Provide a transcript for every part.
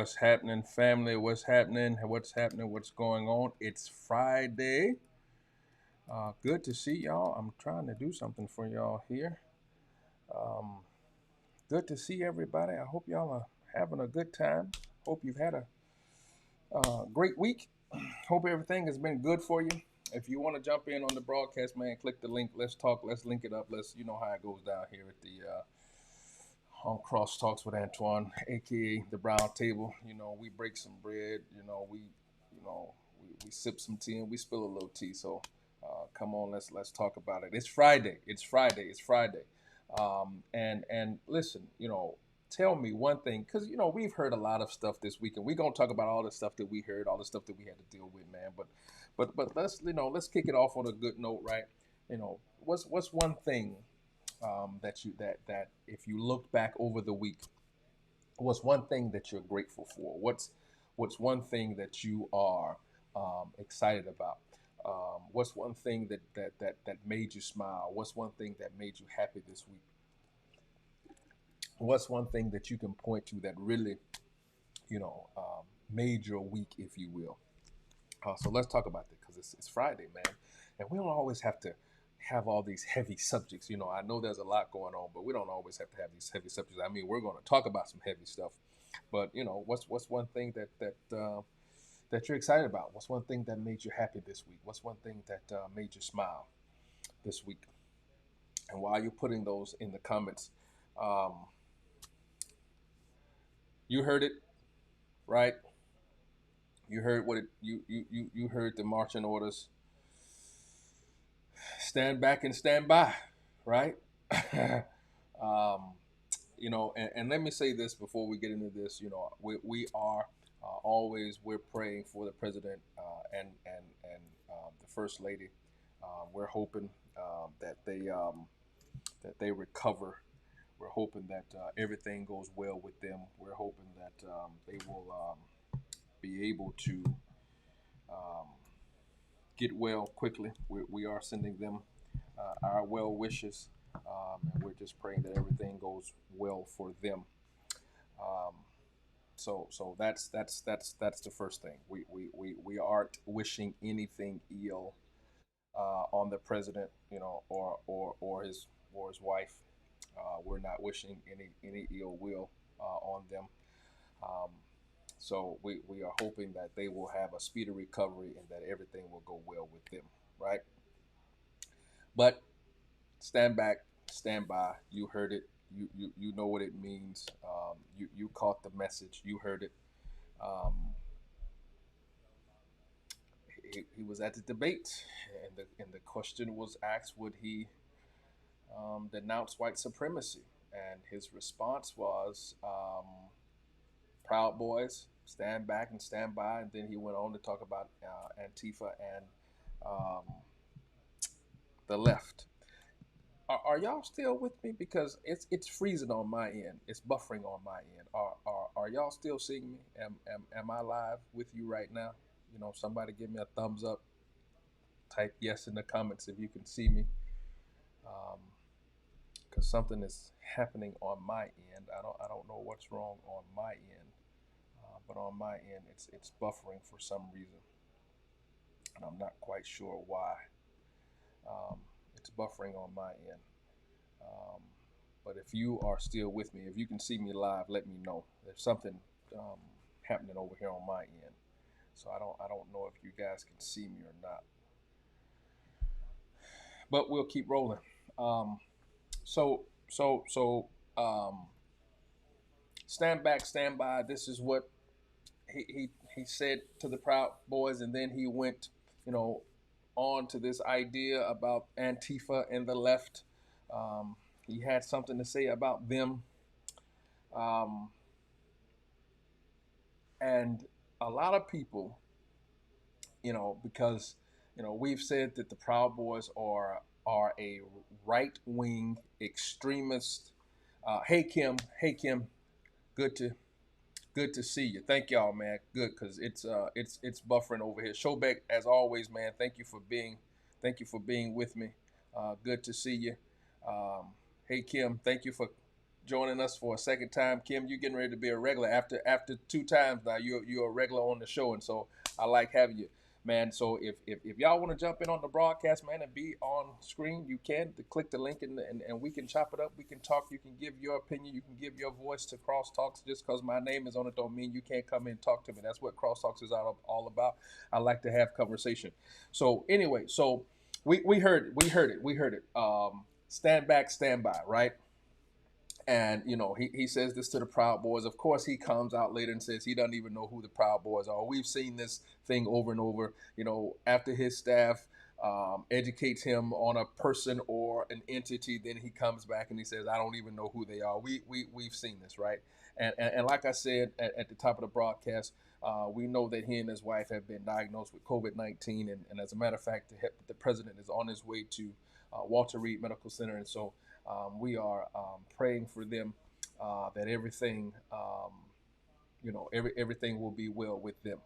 What's happening, family? What's happening? What's happening? What's going on? It's Friday. Good to see y'all. I'm trying to do something for y'all here. Um, Good to see everybody. I hope y'all are having a good time. Hope you've had a great week. Hope everything has been good for you. If you want to jump in on the broadcast, man, click the link. Let's talk. Let's link it up. You know how it goes down here at the on Cross Talks with Antoine, aka the Brown Table. We break some bread. We sip some tea and we spill a little tea. So come on, let's talk about it. It's Friday. It's Friday. It's Friday. And listen, tell me one thing, because we've heard a lot of stuff this week, and we're gonna talk about all the stuff that we heard, all the stuff that we had to deal with, man. But let's kick it off on a good note, right? What's one thing that if you look back over the week, what's one thing that you're grateful for? What's one thing that you are excited about? What's one thing that made you smile? What's one thing that made you happy this week? What's one thing that you can point to that really, made your week, if you will? So let's talk about that, because it's Friday, man, and we don't always have to have all these heavy subjects. I know there's a lot going on, but we don't always have to have these heavy subjects. I mean, we're going to talk about some heavy stuff, but what's one thing that you're excited about? What's one thing that made you happy this week? What's one thing that made you smile this week? And while you're putting those in the comments, um, you heard it, right? You heard what it you heard the marching orders. Stand back and stand by, right? um, and let me say this before we get into this. We are always, we're praying for the president and the first lady. We're hoping that they recover. We're hoping that everything goes well with them. We're hoping that they will be able to um, get well quickly. We are sending them our well wishes, and we're just praying that everything goes well for them. Um, so that's the first thing. We aren't wishing anything ill on the president, or his wife. We're not wishing any ill will on them. Um, so we are hoping that they will have a speedy recovery and that everything will go well with them, right? But stand back, stand by. You heard it. You know what it means. You caught the message. You heard it. Um, he was at the debate, and the question was asked: would he denounce white supremacy? And his response was, "Proud Boys, stand back and stand by." And then he went on to talk about Antifa and um, the left. Are y'all still with me? Because it's freezing on my end. It's buffering on my end. Are y'all still seeing me? Am I live with you right now? Somebody give me a thumbs up. Type yes in the comments if you can see me. Because something is happening on my end. I don't know what's wrong on my end, but on my end it's buffering for some reason, and I'm not quite sure why. Um, it's buffering on my end. Um, but if you are still with me, if you can see me live, let me know. There's something um, happening over here on my end, so I don't know if you guys can see me or not. But we'll keep rolling. Um, so stand back, stand by. This is what he said to the Proud Boys, and then he went, you know, on to this idea about Antifa and the left. He had something to say about them, um, and a lot of people, because we've said that the Proud Boys are a right wing extremist. Hey Kim, good to good to see you. Thank y'all, man. Good, because it's buffering over here. Showbeck, as always, man. Thank you for being with me. Good to see you. Hey Kim, thank you for joining us for a second time. Kim, you're getting ready to be a regular after two times now. You're a regular on the show, and so I like having you, man. So if y'all want to jump in on the broadcast, man, and be on screen, you can click the link and we can chop it up. We can talk. You can give your opinion. You can give your voice to Crosstalks. Just because my name is on it don't mean you can't come in and talk to me. That's what Crosstalks is all about. I like to have conversation. So anyway, so we heard it. Stand back, stand by, right? And he says this to the Proud Boys. Of course, he comes out later and says he doesn't even know who the Proud Boys are. We've seen this thing over and over. After his staff educates him on a person or an entity, then he comes back and he says, "I don't even know who they are." We've seen this, right? And like I said at the top of the broadcast, we know that he and his wife have been diagnosed with COVID-19, and as a matter of fact, the president is on his way to Walter Reed Medical Center, and so we are praying for them that everything, everything will be well with them.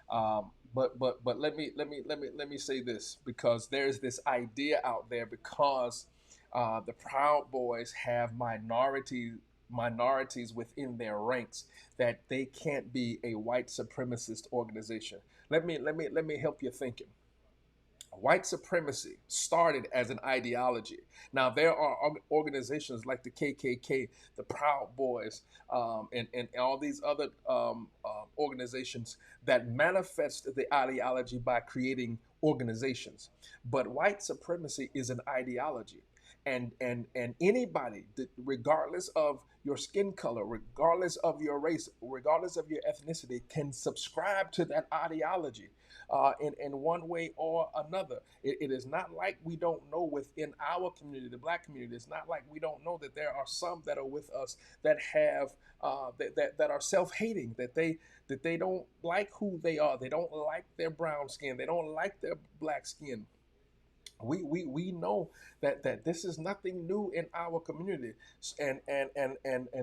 But let me say this, because there's this idea out there, because the Proud Boys have minorities within their ranks, that they can't be a white supremacist organization. Let me help you thinking. White supremacy started as an ideology. Now, there are organizations like the KKK, the Proud Boys, and all these other organizations that manifest the ideology by creating organizations. But white supremacy is an ideology. And anybody, regardless of your skin color, regardless of your race, regardless of your ethnicity, can subscribe to that ideology in one way or another. It is not like we don't know within our community, the black community. It's not like we don't know that there are some that are with us that have that are self-hating, that they don't like who they are. They don't like their brown skin. They don't like their black skin. We know that this is nothing new in our community. And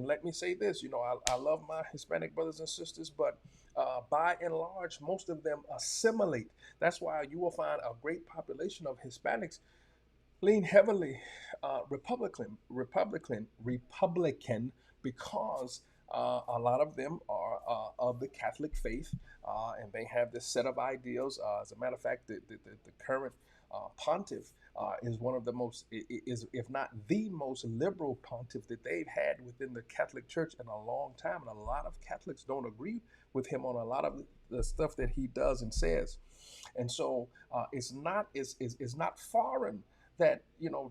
let me say this. I love my Hispanic brothers and sisters, but by and large, most of them assimilate. That's why you will find a great population of Hispanics lean heavily Republican, because a lot of them are of the Catholic faith, and they have this set of ideals. As a matter of fact, the current pontiff is one of the most, is if not the most liberal pontiff that they've had within the Catholic Church in a long time. And a lot of Catholics don't agree with him on a lot of the stuff that he does and says. And so it's not foreign that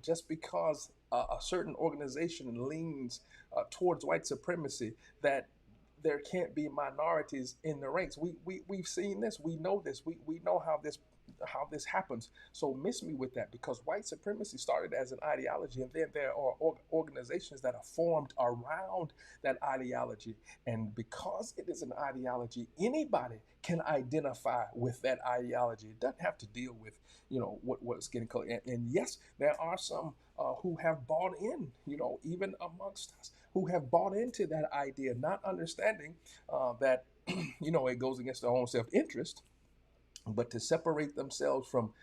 just because a certain organization leans towards white supremacy, that there can't be minorities in the ranks. We've seen this. We know this. We know how this happens. So miss me with that, because white supremacy started as an ideology, and then there are organizations that are formed around that ideology. And because it is an ideology, anybody can identify with that ideology. It doesn't have to deal with what's getting called. And yes, there are some who have bought in, even amongst us, who have bought into that idea, not understanding that it goes against their own self-interest. But to separate themselves from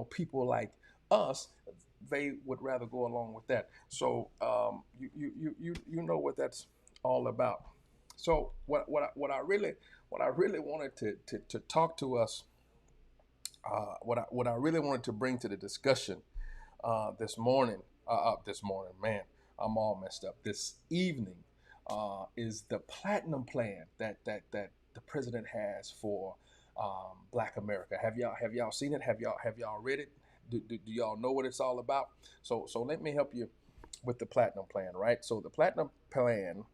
people like us, they would rather go along with that. So you know what that's all about. So what I really wanted to talk to us, what I really wanted to bring to the discussion this morning, man, I'm all messed up. This evening is the platinum plan that the president has for Black America. Have y'all seen it? Have y'all read it? Do y'all know what it's all about? So let me help you with the platinum plan, right? So the platinum plan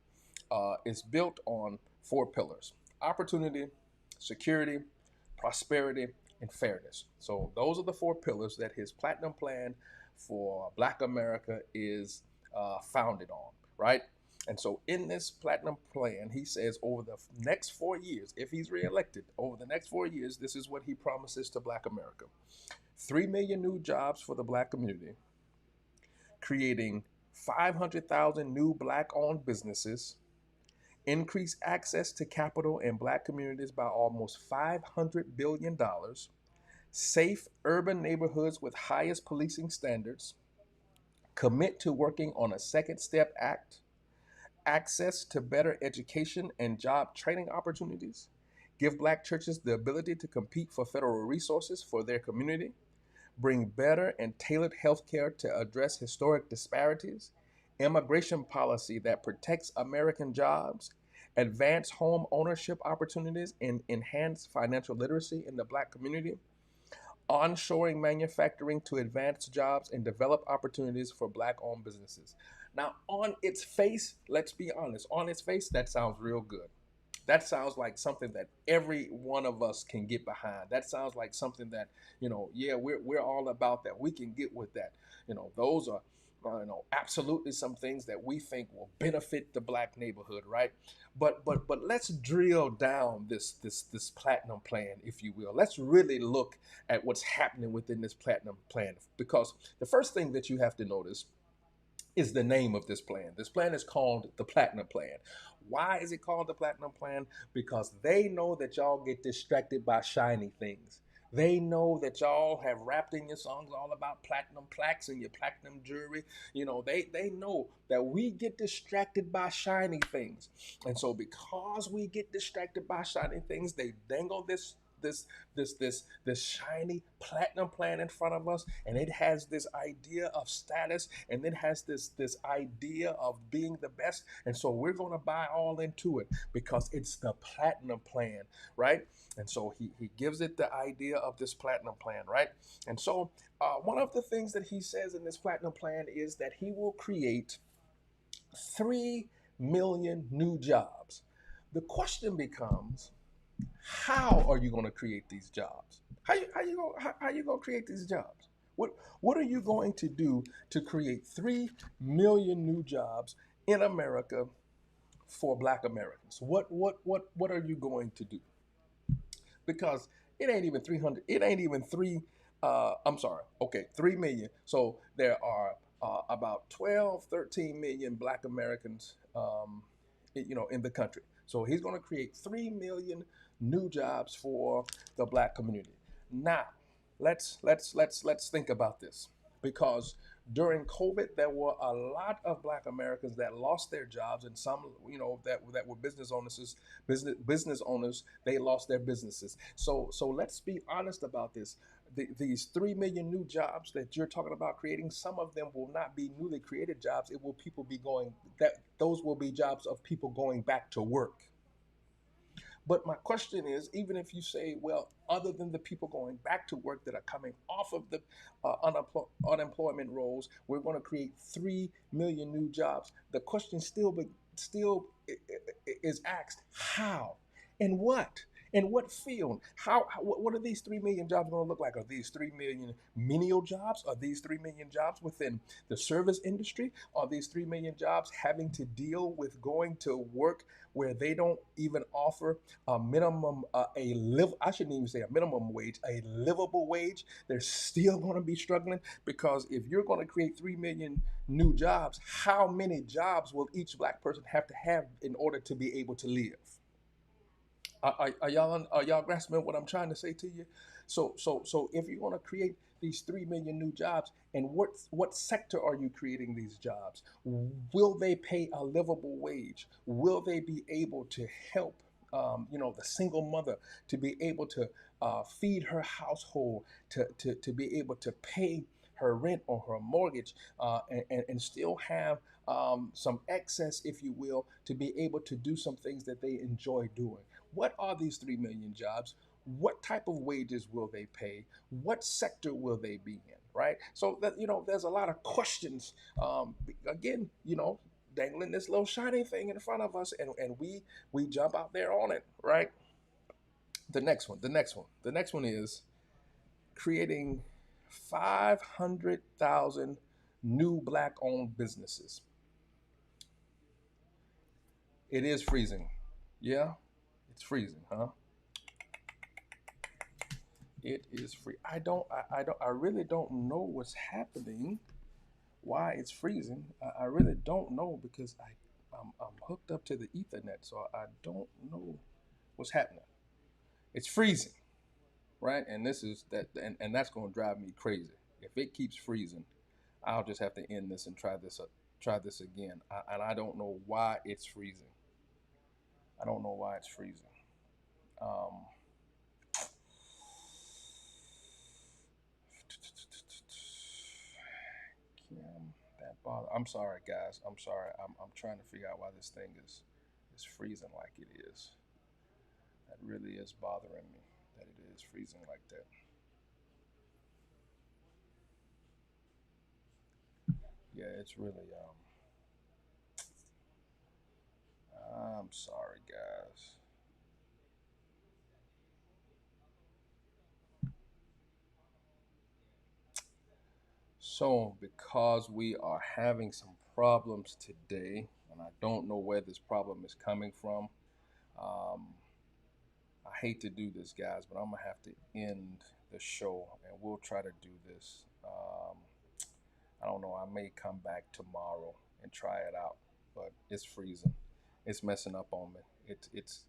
is built on four pillars: opportunity, security, prosperity, and fairness. So those are the four pillars that his platinum plan for Black America is founded on, right? And so in this platinum plan, he says over the next 4 years, if he's reelected, over the next 4 years, this is what he promises to Black America: 3 million new jobs for the Black community, creating 500,000 new Black owned businesses, increase access to capital in Black communities by almost $500 billion, safe urban neighborhoods with highest policing standards, commit to working on a Second Step Act, access to better education and job training opportunities, give black churches the ability to compete for federal resources for their community, bring better and tailored health care to address historic disparities, immigration policy that protects American jobs, advance home ownership opportunities, and enhance financial literacy in the black community, onshoring manufacturing to advance jobs and develop opportunities for black owned businesses. Now, on its face, let's be honest, on its face, that sounds real good. That sounds like something that every one of us can get behind. That sounds like something that, yeah, we're all about that. We can get with that. Those are, absolutely some things that we think will benefit the black neighborhood, right? But let's drill down this platinum plan, if you will. Let's really look at what's happening within this platinum plan, because the first thing that you have to notice is the name of this plan. This plan is called the Platinum Plan. Why is it called the Platinum Plan? Because they know that y'all get distracted by shiny things. They know that y'all have rapped in your songs all about platinum plaques and your platinum jewelry. They know that we get distracted by shiny things. And so because we get distracted by shiny things, they dangle this this shiny platinum plan in front of us, and it has this idea of status, and it has this idea of being the best. And so we're going to buy all into it because it's the platinum plan, right? And so he gives it the idea of this platinum plan, right? And so one of the things that he says in this platinum plan is that he will create 3 million new jobs. The question becomes, how are you going to create these jobs? How you going to create these jobs? What are you going to do to create 3 million new jobs in America for black Americans? What are you going to do? Because it ain't even 300, it ain't even 3 I'm sorry, okay, 3 million. So there are about 12, 13 million black Americans in the country. So he's going to create 3 million new jobs for the black community. Now, let's think about this, because during COVID, there were a lot of Black Americans that lost their jobs, and some, that were business owners. They lost their businesses. So let's be honest about this. These 3 million new jobs that you're talking about creating, some of them will not be newly created jobs. It will people be going that those will be jobs of people going back to work. But my question is, even if you say, well, other than the people going back to work that are coming off of the unemployment rolls, we're going to create 3 million new jobs. The question still is asked, how and what? In what field? What are these 3 million jobs going to look like? Are these 3 million menial jobs? Are these 3 million jobs within the service industry? Are these 3 million jobs having to deal with going to work where they don't even offer a minimum, I shouldn't even say a minimum wage, a livable wage? They're still going to be struggling, because if you're going to create 3 million new jobs, how many jobs will each black person have in order to be able to live? Are y'all grasping what I'm trying to say to you? So if you want to create these 3 million new jobs, and what sector are you creating these jobs? Will they pay a livable wage? Will they be able to help the single mother to be able to feed her household, to be able to pay her rent or her mortgage, and still have some excess, if you will, to be able to do some things that they enjoy doing? What are these 3 million jobs? What type of wages will they pay? What sector will they be in? Right? So that, there's a lot of questions. Again, dangling this little shiny thing in front of us, and we jump out there on it, right? The next one is creating 500,000 new black-owned businesses. It is freezing. Yeah, it's freezing, huh? It is free. I really don't know what's happening. Why it's freezing? I really don't know, because I'm hooked up to the Ethernet, so I don't know what's happening. It's freezing, right? And this is that, and that's going to drive me crazy. If it keeps freezing, I'll just have to end this and try this Try this again. And I don't know why it's freezing. I don't know why it's freezing. Um, Kim, that bother. I'm sorry, guys. I'm sorry. I'm trying to figure out why this thing is freezing like it is. That really is bothering me. That it is freezing like that. Yeah, it's really. I'm sorry, guys. So, because we are having some problems today, and I don't know where this problem is coming from, um, I hate to do this, guys, but I'm gonna have to end the show, and we'll try to do this. I don't know. I may come back tomorrow and try it out, but it's freezing. It's messing up on me. It's